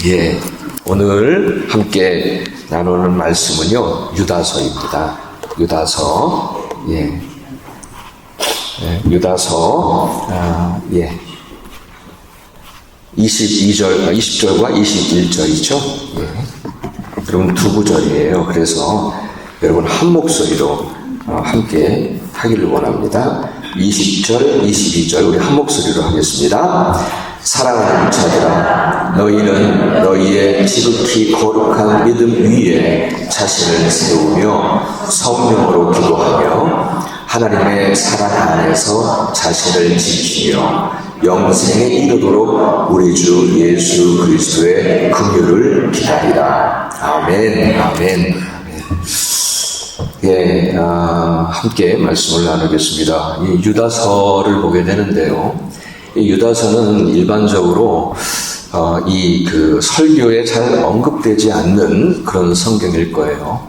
예, 오늘 함께 나누는 말씀은요, 유다서입니다. 유다서, 유다서, 20절과 21절이죠. 예. 여러분 두 구절이에요. 그래서 여러분 한 목소리로 함께 하기를 원합니다. 20절, 22절 우리 한 목소리로 하겠습니다. 사랑하는 자들아, 너희는 너희의 지극히 거룩한 믿음 위에 자신을 세우며 성령으로 기도하며 하나님의 사랑 안에서 자신을 지키며 영생에 이르도록 우리 주 예수 그리스도의 긍휼을 기다리라. 아멘, 아멘. 예, 함께 말씀을 나누겠습니다. 이 유다서를 보게 되는데요. 이 유다서는 일반적으로 이 설교에 잘 언급되지 않는 그런 성경일 거예요.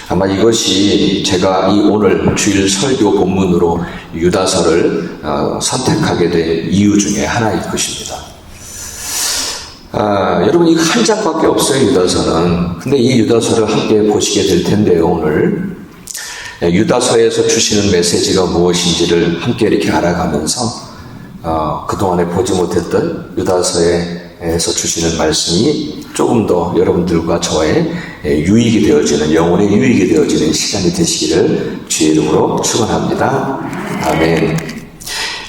아마 이것이 제가 이 오늘 주일 설교 본문으로 유다서를 선택하게 된 이유 중에 하나일 것입니다. 여러분 이거 한 장밖에 없어요, 유다서는. 근데 이 유다서를 함께 보시게 될 텐데요, 오늘. 유다서에서 주시는 메시지가 무엇인지를 함께 이렇게 알아가면서 그동안에 보지 못했던 유다서에서 주시는 말씀이 조금 더 여러분들과 저의 유익이 되어지는, 영혼의 유익이 되어지는 시간이 되시기를 주의 이름으로 축원합니다. 아멘.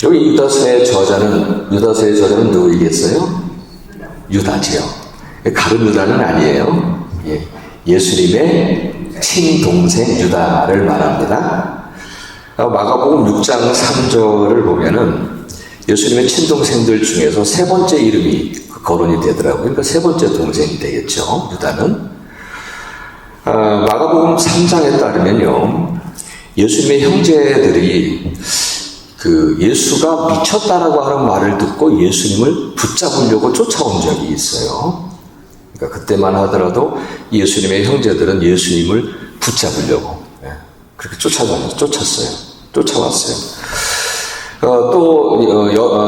여기 유다서의 저자는 누구이겠어요? 유다지요. 가룟 유다는 아니에요. 예수님의 친동생 유다를 말합니다. 마가복음 6장 3절을 보면은 예수님의 친동생들 중에서 세 번째 이름이 거론이 되더라고요. 그러니까 세 번째 동생이 되겠죠, 유다는. 마가복음 3장에 따르면요, 예수님의 형제들이 예수가 미쳤다라고 하는 말을 듣고 예수님을 붙잡으려고 쫓아온 적이 있어요. 그러니까 그때만 하더라도 예수님의 형제들은 예수님을 붙잡으려고 그렇게 쫓아왔어요. 또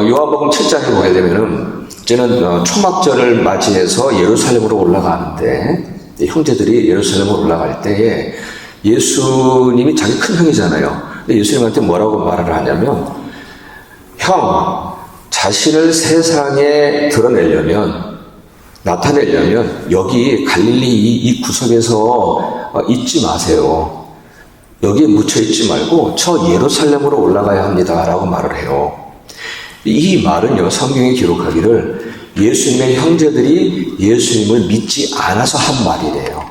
요한복음 7장에 보게 되면은 이제는 초막절을 맞이해서 예루살렘으로 올라가는데 형제들이 예루살렘으로 올라갈 때에 예수님이 자기 큰 형이잖아요. 근데 예수님한테 뭐라고 말을 하냐면, 형, 자신을 세상에 나타내려면 여기 갈릴리 이 구석에서 있지 마세요. 여기에 묻혀있지 말고 저 예루살렘으로 올라가야 합니다 라고 말을 해요. 이 말은요, 성경에 기록하기를 예수님의 형제들이 예수님을 믿지 않아서 한 말이래요.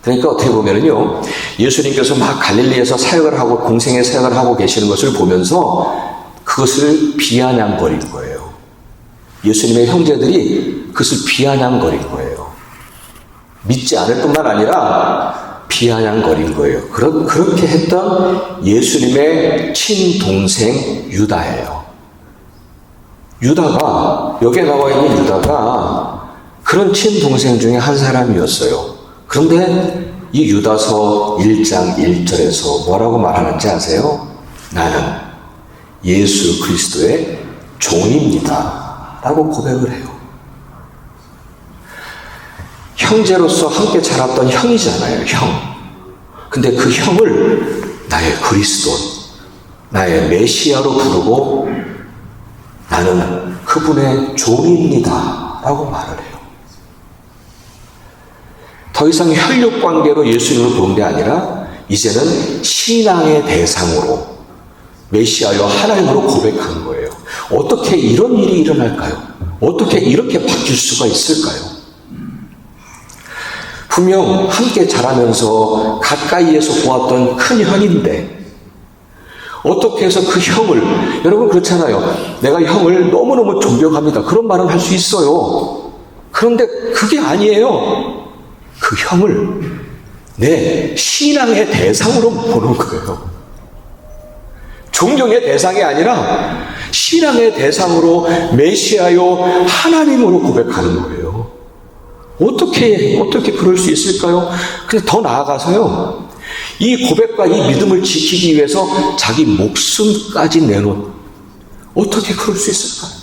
그러니까 어떻게 보면은요, 예수님께서 막 갈릴리에서 사역을 하고 공생의 사역을 하고 계시는 것을 보면서 그것을 비아냥거린 거예요. 예수님의 형제들이 그것을 비아냥거린 거예요. 믿지 않을 뿐만 아니라 비아냥거린 거예요. 그렇게 했던 예수님의 친동생 유다예요. 유다가, 여기에 나와 있는 유다가 그런 친동생 중에 한 사람이었어요. 그런데 이 유다서 1장 1절에서 뭐라고 말하는지 아세요? 나는 예수 그리스도의 종입니다 라고 고백을 해요. 형제로서 함께 자랐던 형이잖아요, 형. 근데 그 형을 나의 그리스도, 나의 메시아로 부르고 나는 그분의 종입니다 라고 말을 해요. 더 이상 혈육 관계로 예수님을 부른 게 아니라 이제는 신앙의 대상으로 메시아여 하나님으로 고백한 거예요. 어떻게 이런 일이 일어날까요? 어떻게 이렇게 바뀔 수가 있을까요? 분명 함께 자라면서 가까이에서 보았던 큰 형인데 어떻게 해서 그 형을, 여러분 그렇잖아요. 내가 형을 너무너무 존경합니다. 그런 말은 할 수 있어요. 그런데 그게 아니에요. 그 형을 내 신앙의 대상으로 보는 거예요. 존경의 대상이 아니라 신앙의 대상으로 메시아요 하나님으로 고백하는 거예요. 어떻게 그럴 수 있을까요? 근데 더 나아가서요, 이 고백과 이 믿음을 지키기 위해서 자기 목숨까지 내놓은, 어떻게 그럴 수 있을까요?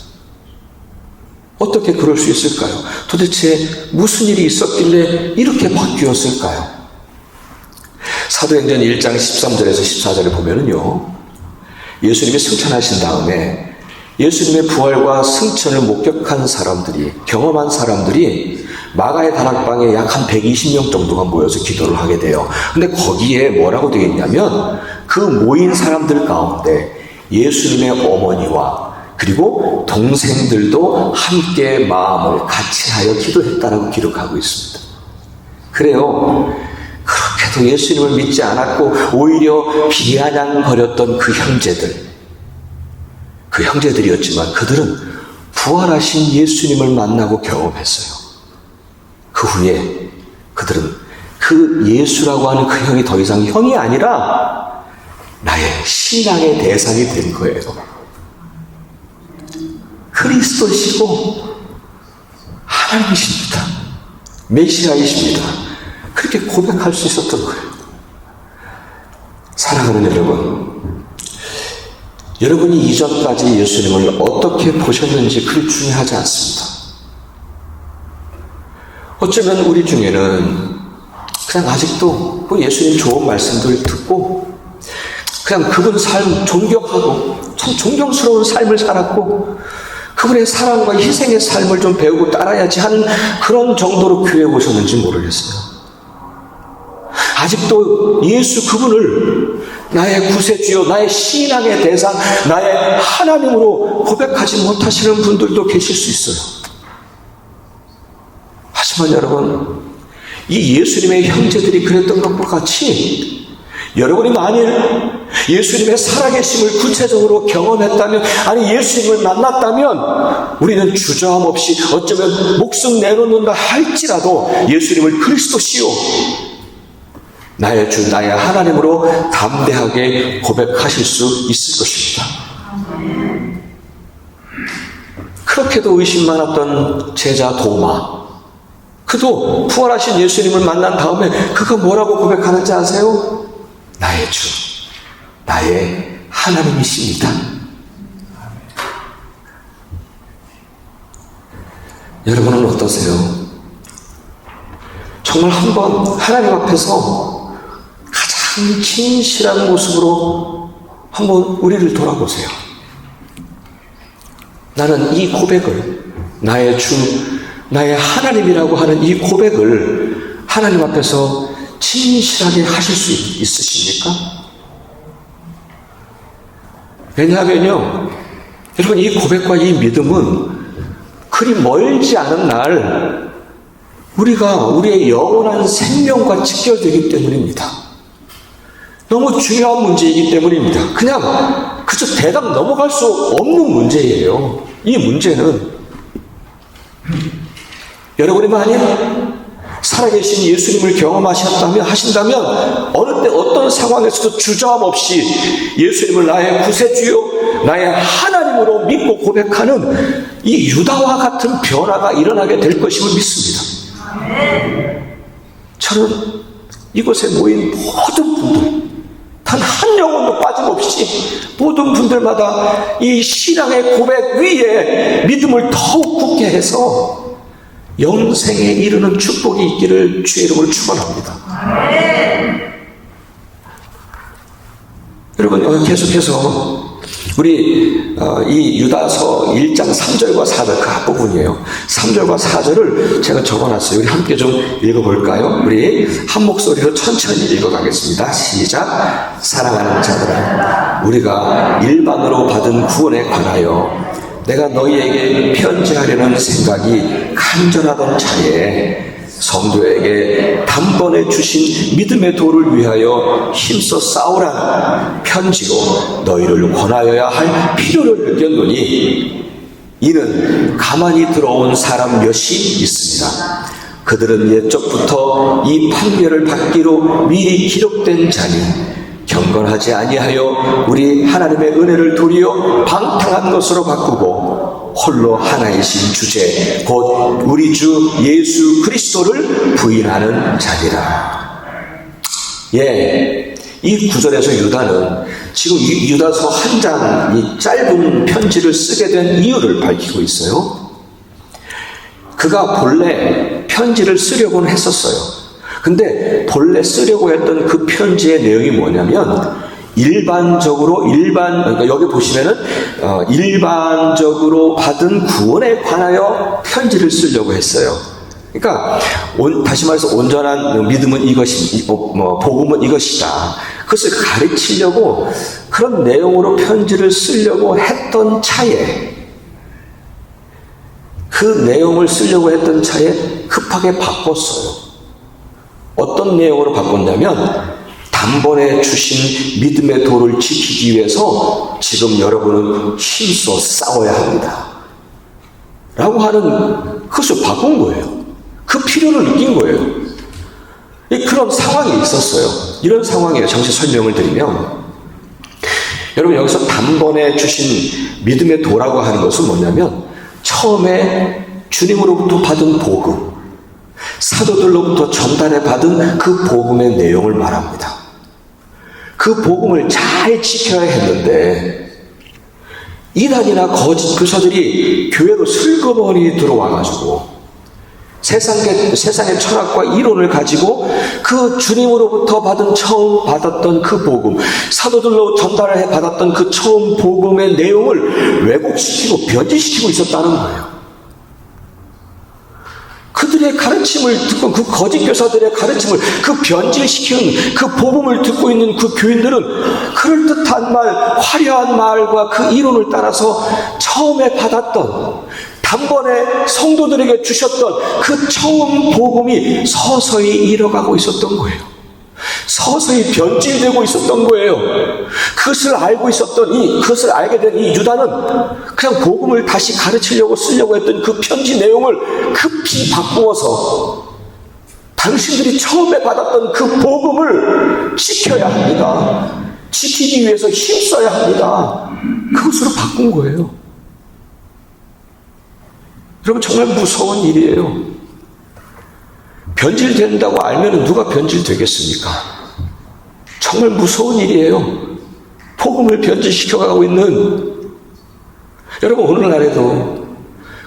어떻게 그럴 수 있을까요? 도대체 무슨 일이 있었길래 이렇게 바뀌었을까요? 사도행전 1장 13절에서 14절에 보면은요, 예수님이 승천하신 다음에 예수님의 부활과 승천을 목격한 사람들이, 경험한 사람들이 마가의 다락방에 약 한 120명 정도가 모여서 기도를 하게 돼요. 근데 거기에 뭐라고 되어 있냐면, 그 모인 사람들 가운데 예수님의 어머니와 그리고 동생들도 함께 마음을 같이 하여 기도했다라고 기록하고 있습니다. 그래요. 그렇게도 예수님을 믿지 않았고 오히려 비아냥거렸던 그 형제들이었지만 그들은 부활하신 예수님을 만나고 경험했어요. 그 후에 그들은 그 예수라고 하는 그 형이 더 이상 형이 아니라 나의 신앙의 대상이 된 거예요. 그리스도시고 하나님이십니다. 메시아이십니다. 그렇게 고백할 수 있었던 거예요. 사랑하는 여러분, 여러분이 이전까지 예수님을 어떻게 보셨는지 그리 중요하지 않습니다. 어쩌면 우리 중에는 그냥 아직도 그 예수님 좋은 말씀들 듣고 그냥 그분 삶 존경하고 참 존경스러운 삶을 살았고 그분의 사랑과 희생의 삶을 좀 배우고 따라야지 하는 그런 정도로 교회에 오셨는지 모르겠어요. 아직도 예수 그분을 나의 구세주요, 나의 신앙의 대상, 나의 하나님으로 고백하지 못하시는 분들도 계실 수 있어요. 하지만 여러분, 이 예수님의 형제들이 그랬던 것과 같이 여러분이 만일 예수님의 살아계심을 구체적으로 경험했다면, 아니 예수님을 만났다면 우리는 주저함 없이 어쩌면 목숨 내놓는다 할지라도 예수님을 그리스도시요 나의 주, 나의 하나님으로 담대하게 고백하실 수 있을 것입니다. 그렇게도 의심 많았던 제자 도마, 그도 부활하신 예수님을 만난 다음에 그가 뭐라고 고백하는지 아세요? 나의 주, 나의 하나님이십니다. 여러분은 어떠세요? 정말 한번 하나님 앞에서 가장 진실한 모습으로 한번 우리를 돌아보세요. 나는 이 고백을, 나의 주, 나의 하나님이라고 하는 이 고백을 하나님 앞에서 진실하게 하실 수 있으십니까? 왜냐하면요, 여러분, 이 고백과 이 믿음은 그리 멀지 않은 날 우리가 우리의 영원한 생명과 직결되기 때문입니다. 너무 중요한 문제이기 때문입니다. 그냥 그저 대답 넘어갈 수 없는 문제예요. 이 문제는 여러분이 만약 살아계신 예수님을 하신다면 어느 때 어떤 상황에서도 주저함 없이 예수님을 나의 구세주요 나의 하나님으로 믿고 고백하는 이 유다와 같은 변화가 일어나게 될 것임을 믿습니다. 저는 이곳에 모인 모든 분들, 단 한 영혼도 빠짐없이 모든 분들마다 이 신앙의 고백 위에 믿음을 더욱 굳게 해서 영생에 이르는 축복이 있기를 주의 이름으로 축원합니다. 여러분, 계속해서 우리 이 유다서 1장 3절과 4절 그 앞부분이에요. 3절과 4절을 제가 적어놨어요. 우리 함께 좀 읽어볼까요? 우리 한 목소리로 천천히 읽어가겠습니다. 시작. 사랑하는 자들아, 우리가 일반으로 받은 구원에 관하여 내가 너희에게 편지하려는 생각이 간절하던 차에 성도에게 단번에 주신 믿음의 도를 위하여 힘써 싸우라는 편지로 너희를 권하여야 할 필요를 느꼈노니 이는 가만히 들어온 사람 몇이 있습니다. 그들은 옛적부터 이 판결을 받기로 미리 기록된 자니 경건하지 아니하여 우리 하나님의 은혜를 도리어 방탕한 것으로 바꾸고 홀로 하나이신 주제 곧 우리 주 예수 그리스도를 부인하는 자니라. 예, 이 구절에서 유다는 지금 유다서 한 장 이 짧은 편지를 쓰게 된 이유를 밝히고 있어요. 그가 본래 편지를 쓰려고는 했었어요. 근데 본래 쓰려고 했던 그 편지의 내용이 뭐냐면 그러니까 여기 보시면은 일반적으로 받은 구원에 관하여 편지를 쓰려고 했어요. 그러니까 다시 말해서 온전한 믿음은 복음은 이것이다. 그것을 가르치려고 그런 내용으로 편지를 쓰려고 했던 차에 그 내용을 쓰려고 했던 차에 급하게 바꿨어요. 어떤 내용으로 바꿨냐면 단번에 주신 믿음의 도를 지키기 위해서 지금 여러분은 힘써 싸워야 합니다. 라고 하는 그것을 바꾼 거예요. 그 필요를 느낀 거예요. 그런 상황이 있었어요. 이런 상황이에요. 잠시 설명을 드리면 여러분 여기서 단번에 주신 믿음의 도라고 하는 것은 뭐냐면 처음에 주님으로부터 받은 복음, 사도들로부터 전달해 받은 그 복음의 내용을 말합니다. 그 복음을 잘 지켜야 했는데 이단이나 거짓 교사들이 교회로 슬그머니 들어와가지고 세상의 철학과 이론을 가지고 그 주님으로부터 처음 받았던 그 복음, 사도들로 전달해 받았던 그 처음 복음의 내용을 왜곡시키고 변질시키고 있었다는 거예요. 그들의 가르침을 듣고 그 거짓 교사들의 가르침을 그 변질시키는 그 복음을 듣고 있는 그 교인들은 그럴듯한 말, 화려한 말과 그 이론을 따라서 처음에 받았던 단번에 성도들에게 주셨던 그 처음 복음이 서서히 잃어가고 있었던 거예요. 서서히 변질되고 있었던 거예요. 그것을 알게 된 이 유다는 그냥 복음을 다시 가르치려고 쓰려고 했던 그 편지 내용을 급히 바꾸어서 당신들이 처음에 받았던 그 복음을 지켜야 합니다. 지키기 위해서 힘써야 합니다. 그것으로 바꾼 거예요. 여러분 정말 무서운 일이에요. 변질된다고 알면 누가 변질되겠습니까? 정말 무서운 일이에요. 복음을 변질시켜가고 있는 여러분 오늘날에도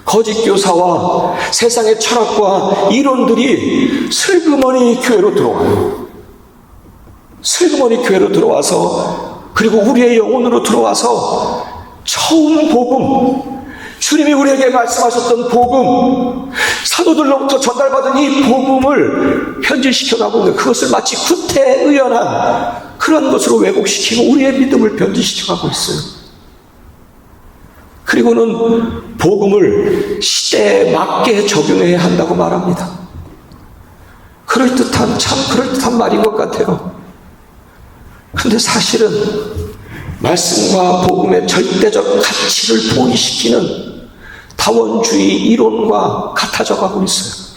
거짓 교사와 세상의 철학과 이론들이 슬그머니 교회로 들어와요. 슬그머니 교회로 들어와서 그리고 우리의 영혼으로 들어와서 처음 복음, 주님이 우리에게 말씀하셨던 복음, 사도들로부터 전달받은 이 복음을 변질시켜가고 있는 그것을 마치 구태의연한 그런 것으로 왜곡시키고 우리의 믿음을 변질시켜가고 있어요. 그리고는 복음을 시대에 맞게 적용해야 한다고 말합니다. 참 그럴듯한 말인 것 같아요. 그런데 사실은 말씀과 복음의 절대적 가치를 포기시키는 다원주의 이론과 같아져 가고 있어요.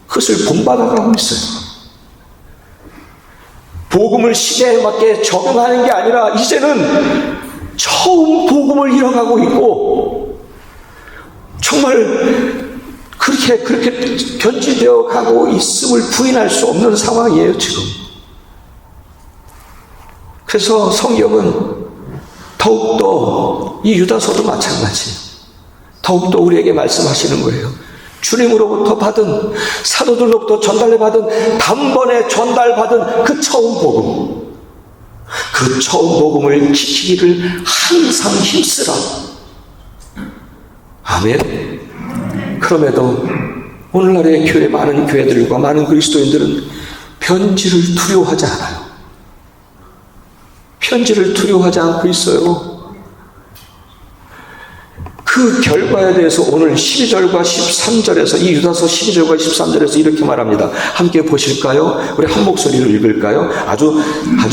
그것을 본받아가고 있어요. 복음을 시대에 맞게 적용하는 게 아니라 이제는 처음 복음을 잃어가고 있고 정말 그렇게 변질되어 가고 있음을 부인할 수 없는 상황이에요, 지금. 그래서 성경은 더욱더 이 유다서도 마찬가지예요. 더욱더 우리에게 말씀하시는 거예요. 주님으로부터 받은, 사도들로부터 전달받은, 단번에 전달받은 그 처음 복음, 그 처음 복음을 지키기를 항상 힘쓰라. 아멘. 그럼에도 오늘날의 교회, 많은 교회들과 많은 그리스도인들은 편지를 두려워하지 않아요. 편지를 두려워하지 않고 있어요. 그 결과에 대해서 오늘 12절과 13절에서 이 유다서 12절과 13절에서 이렇게 말합니다. 함께 보실까요? 우리 한 목소리로 읽을까요? 아주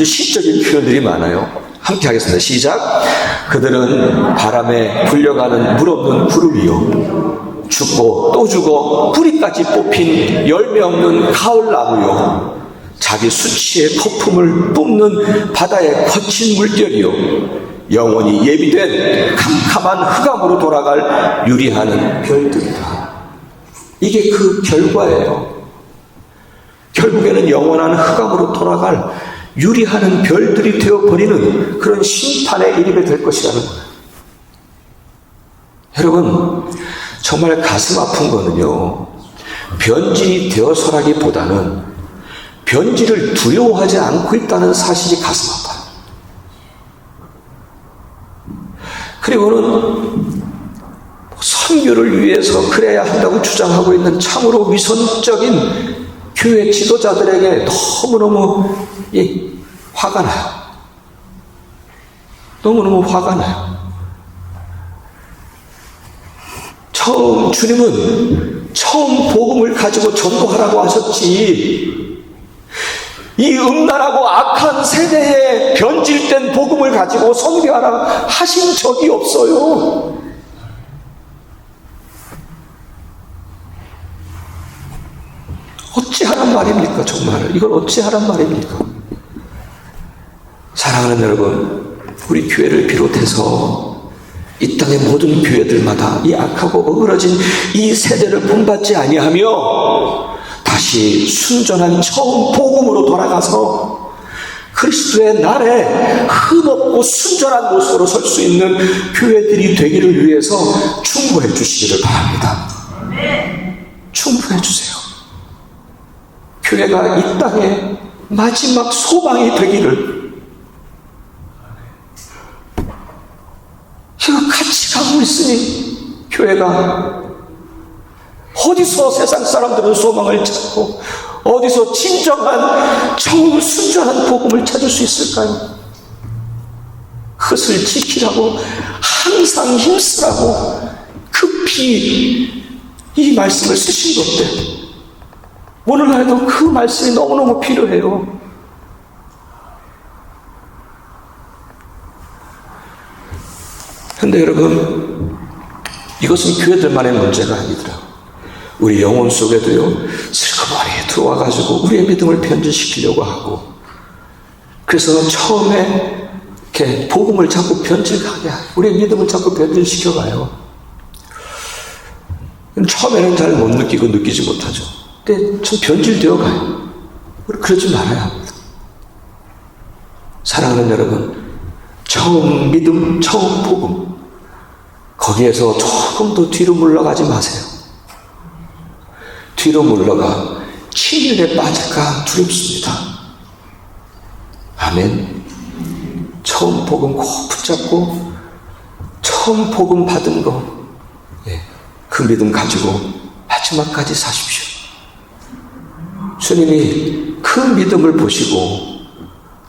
시적인 표현들이 많아요. 함께 하겠습니다. 시작. 그들은 바람에 불려가는 물 없는 구름이요, 죽고 또 죽어 뿌리까지 뽑힌 열매 없는 가을나무요, 자기 수치의 거품을 뿜는 바다의 거친 물결이요, 영원히 예비된 캄캄한 흑암으로 돌아갈 유리하는 별들이다. 이게 그 결과예요. 결국에는 영원한 흑암으로 돌아갈 유리하는 별들이 되어버리는 그런 심판의 일이 될 것이라는 거예요. 여러분, 정말 가슴 아픈 거는요, 변질이 되어서라기보다는 변질을 두려워하지 않고 있다는 사실이 가슴 아파요. 그리고는 선교를 위해서 그래야 한다고 주장하고 있는 참으로 위선적인 교회 지도자들에게 너무너무 화가 나요. 너무너무 화가 나요. 주님은 처음 복음을 가지고 전도하라고 하셨지, 이 음란하고 악한 세대에 변질된 복음을 가지고 선교하라 하신 적이 없어요. 어찌하란 말입니까? 정말 이걸 어찌하란 말입니까? 사랑하는 여러분, 우리 교회를 비롯해서 이 땅의 모든 교회들마다 이 악하고 어그러진 이 세대를 본받지 아니하며 다시 순전한 처음 복음으로 돌아가서 그리스도의 날에 흠없고 순전한 모습으로 설 수 있는 교회들이 되기를 위해서 충고해 주시기를 바랍니다. 충고해 주세요. 교회가 이 땅의 마지막 소망이 되기를, 이거 같이 가고 있으니 교회가 어디서 세상 사람들은 소망을 찾고 어디서 진정한 처음 순전한 복음을 찾을 수 있을까요? 그것을 지키라고 항상 힘쓰라고 급히 이 말씀을 쓰신 건데, 오늘날도 그 말씀이 너무너무 필요해요. 그런데 여러분, 이것은 교회들만의 문제가 아니더라고요. 우리 영혼 속에도요, 슬그머니 들어와가지고 우리의 믿음을 변질시키려고 하고, 그래서 처음에 이렇게 복음을 자꾸 변질하게 하고 우리의 믿음을 자꾸 변질시켜가요. 처음에는 잘 못 느끼고 느끼지 못하죠. 근데 좀 변질되어 가요. 그러지 말아야 합니다. 사랑하는 여러분, 처음 믿음, 처음 복음, 거기에서 조금 더 뒤로 물러가지 마세요. 뒤로 물러가 친일에 빠질까 두렵습니다. 아멘. 처음 복음 꼭 붙잡고 처음 복음 받은 거, 그 믿음 가지고 마지막까지 사십시오. 주님이 그 믿음을 보시고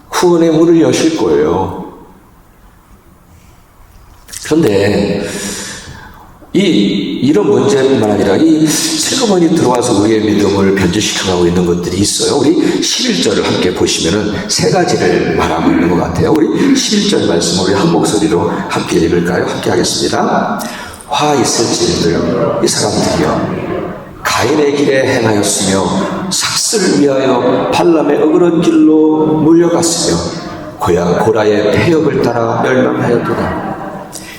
구원의 문을 여실 거예요. 그런데 이런 문제뿐만 아니라 이 슬그머니 들어와서 우리의 믿음을 변질시켜가고 있는 것들이 있어요. 우리 11절을 함께 보시면은 세 가지를 말하고 있는 것 같아요. 우리 11절 말씀 우리 한 목소리로 함께 읽을까요? 함께 하겠습니다. 화 있을진들 이 사람들이여, 가인의 길에 행하였으며 삭슬을 위하여 발람의 어그런 길로 물려갔으며 고라의 폐역을 따라 멸망하였도다.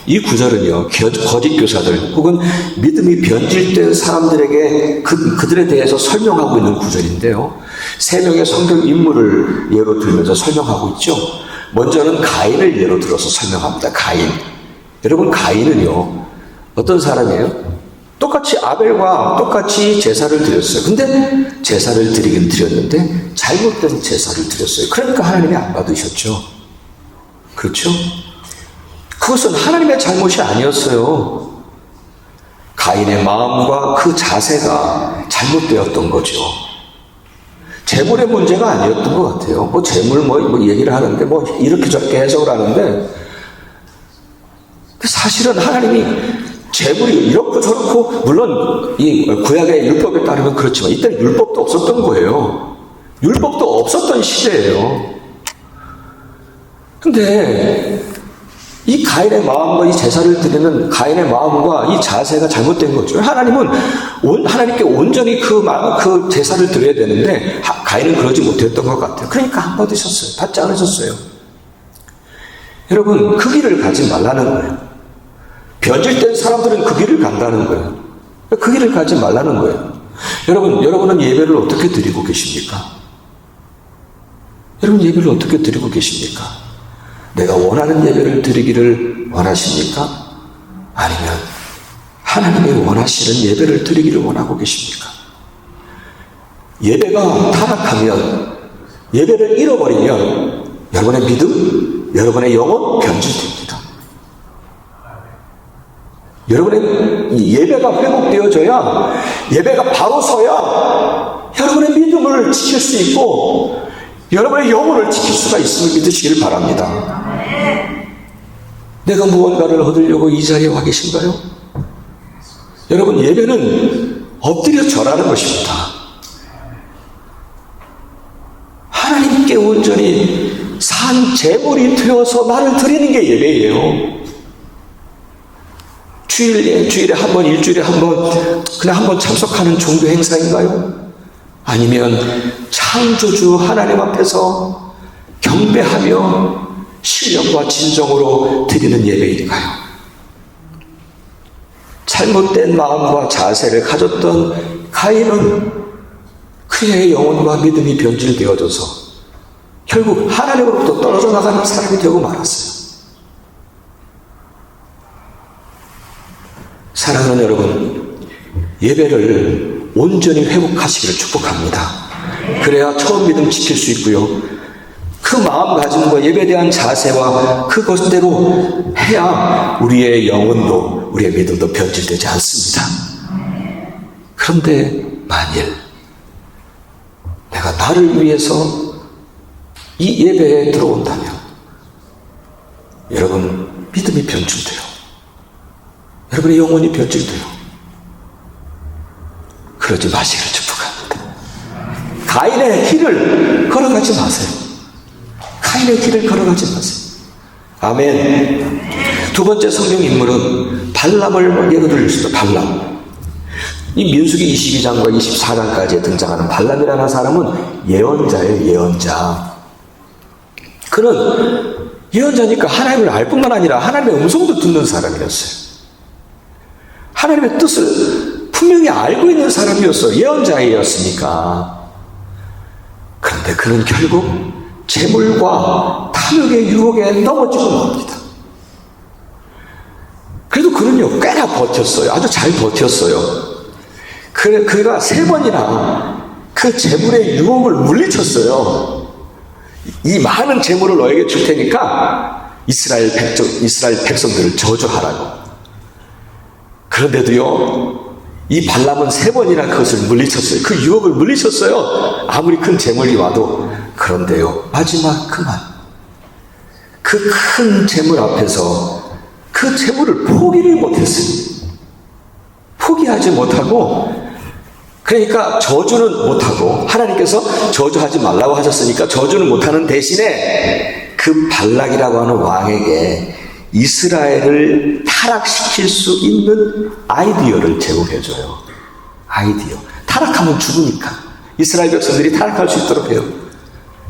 이 구절은요, 거짓 교사들 혹은 믿음이 변질된 사람들에게 그들에 대해서 설명하고 있는 구절인데요, 세 명의 성경 인물을 예로 들면서 설명하고 있죠. 먼저는 가인을 예로 들어서 설명합니다. 가인. 여러분, 가인은요 어떤 사람이에요? 똑같이 아벨과 똑같이 제사를 드렸어요. 근데 제사를 드리긴 드렸는데 잘못된 제사를 드렸어요. 그러니까 하나님이 안 받으셨죠. 그렇죠? 그것은 하나님의 잘못이 아니었어요. 가인의 마음과 그 자세가 잘못되었던 거죠. 재물의 문제가 아니었던 것 같아요. 재물 얘기를 하는데 이렇게 저렇게 해석을 하는데, 사실은 하나님이 재물이 이렇고 저렇고, 물론 이 구약의 율법에 따르면 그렇지만 이때는 율법도 없었던 거예요. 율법도 없었던 시대예요. 근데 이 가인의 마음과 이 제사를 드리는 가인의 마음과 이 자세가 잘못된 거죠. 하나님께 온전히 그 제사를 드려야 되는데 가인은 그러지 못했던 것 같아요. 그러니까 안 받으셨어요. 받지 않으셨어요. 여러분, 그 길을 가지 말라는 거예요. 변질된 사람들은 그 길을 간다는 거예요. 그 길을 가지 말라는 거예요. 여러분은 예배를 어떻게 드리고 계십니까? 여러분, 예배를 어떻게 드리고 계십니까? 내가 원하는 예배를 드리기를 원하십니까? 아니면 하나님이 원하시는 예배를 드리기를 원하고 계십니까? 예배가 타락하면, 예배를 잃어버리면 여러분의 믿음, 여러분의 영혼 변질됩니다. 여러분의 예배가 회복되어져야, 예배가 바로 서야 여러분의 믿음을 지킬 수 있고 여러분의 영혼을 지킬 수가 있음을 믿으시길 바랍니다. 내가 무언가를 얻으려고 이 자리에 와 계신가요? 여러분, 예배는 엎드려 절하는 것입니다. 하나님께 온전히 산 제물이 되어서 나를 드리는 게 예배예요. 주일에 한 번, 일주일에 한 번, 그냥 한 번 참석하는 종교 행사인가요? 아니면 창조주 하나님 앞에서 경배하며 신령과 진정으로 드리는 예배인가요? 잘못된 마음과 자세를 가졌던 가인은 그의 영혼과 믿음이 변질되어져서 결국 하나님으로부터 떨어져 나가는 사람이 되고 말았어요. 사랑하는 여러분, 예배를 온전히 회복하시기를 축복합니다. 그래야 처음 믿음 지킬 수 있고요. 그 마음가짐과 예배에 대한 자세와 그것대로 해야 우리의 영혼도 우리의 믿음도 변질되지 않습니다. 그런데 만일 내가 나를 위해서 이 예배에 들어온다면 여러분 믿음이 변질돼요. 여러분의 영혼이 변질돼요. 그러지 마시기를 축복합니다. 가인의 길을 걸어가지 마세요. 가인의 길을 걸어가지 마세요. 아멘. 두 번째 성경 인물은 발람을 예로 들릴 수 있어요. 발람. 이 민수기 22장과 24장까지에 등장하는 발람이라는 사람은 예언자예요. 예언자. 그는 예언자니까 하나님을 알 뿐만 아니라 하나님의 음성도 듣는 사람이었어요. 하나님의 뜻을 분명히 알고 있는 사람이었어요. 예언자였으니까. 그런데 그는 결국 재물과 탐욕의 유혹에 넘어지고 맙니다. 그래도 그는요, 꽤나 버텼어요. 아주 잘 버텼어요. 그가 3번이나 그 재물의 유혹을 물리쳤어요. 이 많은 재물을 너에게 줄 테니까 이스라엘 백성들을 저주하라고. 그런데도요, 이 발람은 3번이나 그것을 물리쳤어요. 그 유혹을 물리쳤어요. 아무리 큰 재물이 와도. 그런데요, 마지막 그만. 그 큰 재물 앞에서 그 재물을 포기를 못했어요. 포기하지 못하고, 그러니까 저주는 못하고, 하나님께서 저주하지 말라고 하셨으니까 저주는 못하는 대신에 그 발락이라고 하는 왕에게 이스라엘을 타락시킬 수 있는 아이디어를 제공해줘요. 아이디어. 타락하면 죽으니까. 이스라엘 백성들이 타락할 수 있도록 해요.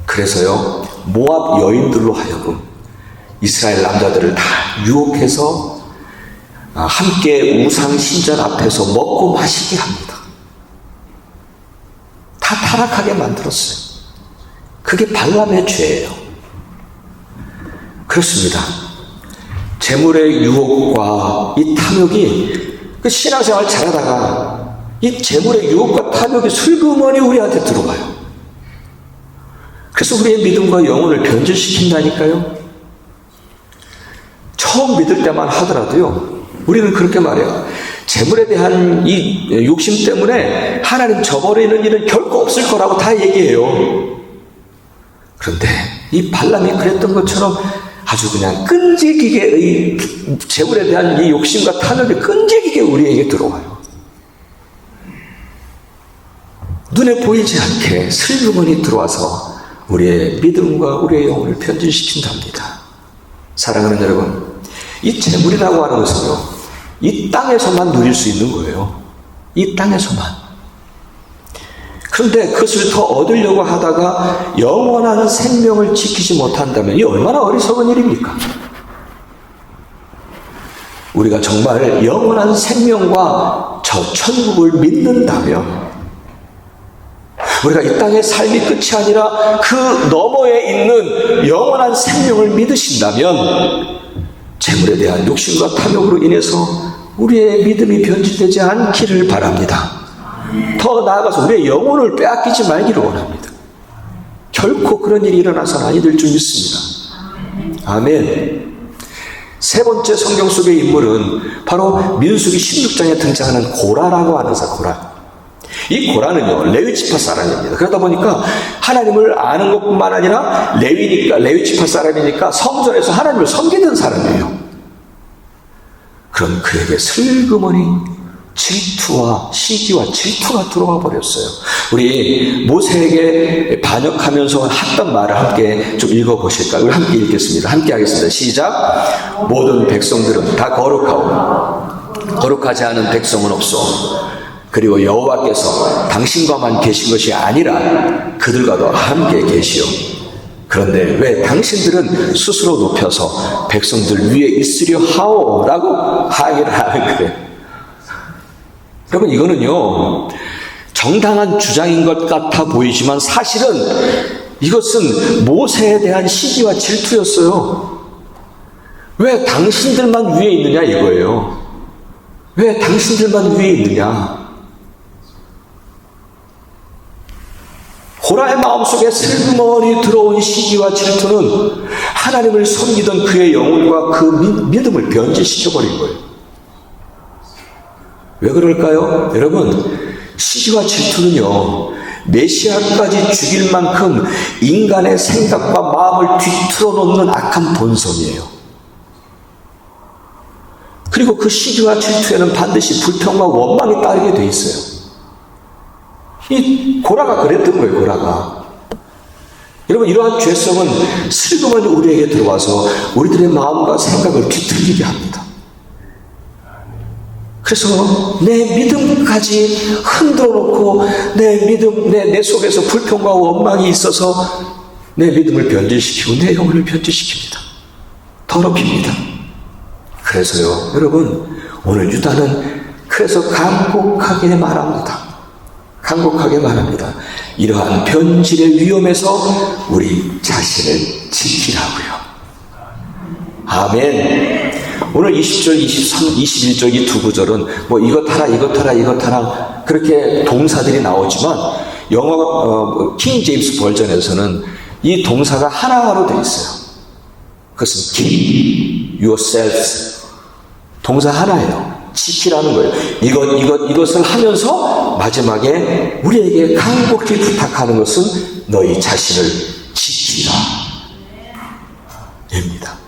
그래서요, 모압 여인들로 하여금 이스라엘 남자들을 다 유혹해서 함께 우상 신전 앞에서 먹고 마시게 합니다. 다 타락하게 만들었어요. 그게 발람의 죄예요. 그렇습니다. 재물의 유혹과 이 탐욕이 그 신앙생활 잘하다가 이 재물의 유혹과 탐욕이 슬그머니 우리한테 들어와요. 그래서 우리의 믿음과 영혼을 변질시킨다니까요. 처음 믿을 때만 하더라도요, 우리는 그렇게 말해요. 재물에 대한 이 욕심 때문에 하나님 저버리는 일은 결코 없을 거라고 다 얘기해요. 그런데 이 발람이 그랬던 것처럼 아주 그냥 끈질기게 재물에 대한 이 욕심과 탐욕이 끈질기게 우리에게 들어와요. 눈에 보이지 않게 슬그머니 들어와서 우리의 믿음과 우리의 영혼을 변질시킨답니다. 사랑하는 여러분, 이 재물이라고 하는 것은요, 이 땅에서만 누릴 수 있는 거예요. 이 땅에서만. 그런데 그것을 더 얻으려고 하다가 영원한 생명을 지키지 못한다면 이 얼마나 어리석은 일입니까? 우리가 정말 영원한 생명과 저 천국을 믿는다면, 우리가 이 땅의 삶이 끝이 아니라 그 너머에 있는 영원한 생명을 믿으신다면 재물에 대한 욕심과 탐욕으로 인해서 우리의 믿음이 변질되지 않기를 바랍니다. 더 나아가서 우리의 영혼을 빼앗기지 말기를 원합니다. 결코 그런 일이 일어나서는 아니 될 줄 믿습니다. 아멘. 세 번째 성경 속의 인물은 바로 민수기 16장에 등장하는 고라라고 하는 고라. 이 고라는요, 레위 지파 사람입니다. 그러다 보니까 하나님을 아는 것뿐만 아니라 레위 지파 사람이니까 성전에서 하나님을 섬기던 사람이에요. 그럼 그에게 슬그머니 질투와 시기와 질투가 들어와 버렸어요. 우리 모세에게 반역하면서 했던 말을 함께 좀 읽어보실까요? 우리 함께 읽겠습니다. 함께 하겠습니다. 시작. 모든 백성들은 다 거룩하오. 거룩하지 않은 백성은 없소. 그리고 여호와께서 당신과만 계신 것이 아니라 그들과도 함께 계시오. 그런데 왜 당신들은 스스로 높여서 백성들 위에 있으려 하오? 라고 항의를 하는 거예요. 여러분, 이거는요, 정당한 주장인 것 같아 보이지만 사실은 이것은 모세에 대한 시기와 질투였어요. 왜 당신들만 위에 있느냐 이거예요. 왜 당신들만 위에 있느냐. 고라의 마음속에 슬그머니 들어온 시기와 질투는 하나님을 섬기던 그의 영혼과 그 믿음을 변질시켜버린 거예요. 왜 그럴까요? 여러분, 시기와 질투는요, 메시아까지 죽일 만큼 인간의 생각과 마음을 뒤틀어 놓는 악한 본성이에요. 그리고 그 시기와 질투에는 반드시 불평과 원망이 따르게 돼 있어요. 이 고라가 그랬던 거예요, 고라가. 여러분, 이러한 죄성은 슬그머니 우리에게 들어와서 우리들의 마음과 생각을 뒤틀리게 합니다. 그래서 내 믿음까지 흔들어 놓고 내 속에서 불평과 원망이 있어서 내 믿음을 변질시키고 내 영혼을 변질시킵니다. 더럽힙니다. 그래서요, 여러분, 오늘 유다는 그래서 간곡하게 말합니다. 간곡하게 말합니다. 이러한 변질의 위험에서 우리 자신을 지키라고요. 아멘. 오늘 20절, 23, 21절 이 두 구절은 뭐 이것 하라 그렇게 동사들이 나오지만 영어 킹 제임스 버전에서는 이 동사가 하나로 되어 있어요. 그것은 keep yourselves. 동사 하나예요. 지키라는 거예요. 이것을 하면서 마지막에 우리에게 간곡히 부탁하는 것은 너희 자신을 지키라. 입니다.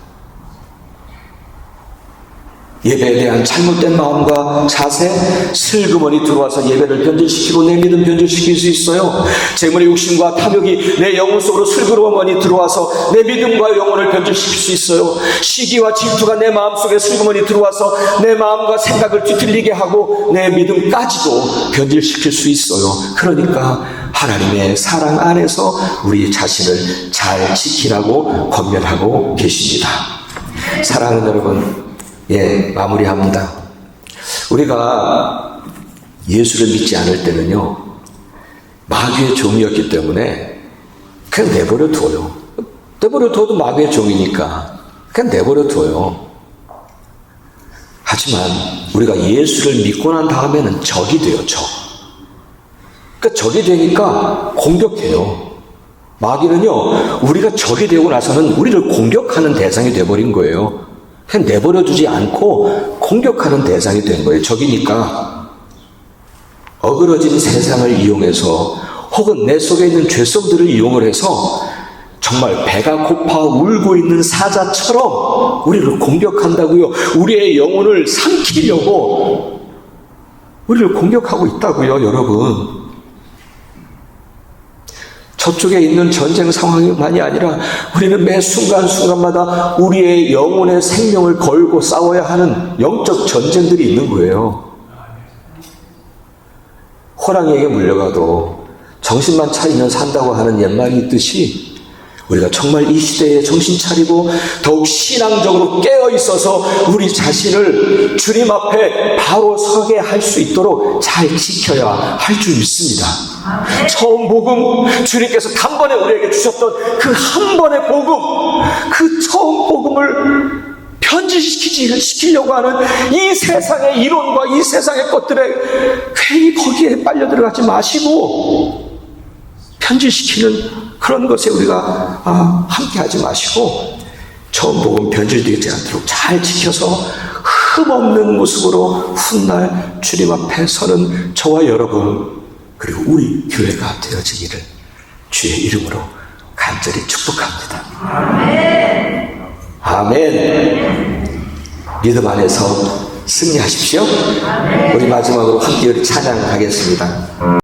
예배에 대한 잘못된 마음과 자세, 슬그머니 들어와서 예배를 변질시키고 내 믿음 변질시킬 수 있어요. 재물의 욕심과 탐욕이 내 영혼 속으로 슬그머니 들어와서 내 믿음과 영혼을 변질시킬 수 있어요. 시기와 질투가 내 마음속에 슬그머니 들어와서 내 마음과 생각을 뒤틀리게 하고 내 믿음까지도 변질시킬 수 있어요. 그러니까 하나님의 사랑 안에서 우리 자신을 잘 지키라고 권면하고 계십니다. 사랑하는 여러분, 마무리합니다. 우리가 예수를 믿지 않을 때는요, 마귀의 종이었기 때문에 그냥 내버려 둬요. 내버려 둬도 마귀의 종이니까 그냥 내버려 둬요. 하지만 우리가 예수를 믿고 난 다음에는 적이 돼요, 적. 그러니까 적이 되니까 공격해요. 마귀는요, 우리가 적이 되고 나서는 우리를 공격하는 대상이 돼버린 거예요. 그냥 내버려두지 않고 공격하는 대상이 된 거예요. 적이니까. 어그러진 세상을 이용해서 혹은 내 속에 있는 죄성들을 이용을 해서 정말 배가 고파 울고 있는 사자처럼 우리를 공격한다고요. 우리의 영혼을 삼키려고 우리를 공격하고 있다고요, 여러분. 저쪽에 있는 전쟁 상황만이 아니라 우리는 매 순간순간마다 우리의 영혼의 생명을 걸고 싸워야 하는 영적 전쟁들이 있는 거예요. 호랑이에게 물려가도 정신만 차리면 산다고 하는 옛말이 있듯이 우리가 정말 이 시대에 정신 차리고 더욱 신앙적으로 깨어 있어서 우리 자신을 주님 앞에 바로 서게 할 수 있도록 잘 지켜야 할 줄 믿습니다. 처음 복음, 주님께서 단번에 우리에게 주셨던 그 한 번의 복음, 그 처음 복음을 변질시키려고 하는 이 세상의 이론과 이 세상의 것들에 괜히 거기에 빨려 들어가지 마시고, 변질시키는 그런 것에 우리가 함께 하지 마시고, 처음 복음 변질되지 않도록 잘 지켜서 흠없는 모습으로 훗날 주님 앞에 서는 저와 여러분, 그리고 우리 교회가 되어지기를 주의 이름으로 간절히 축복합니다. 아멘. 아멘. 믿음 안에서 승리하십시오. 아멘. 우리 마지막으로 함께 찬양하겠습니다.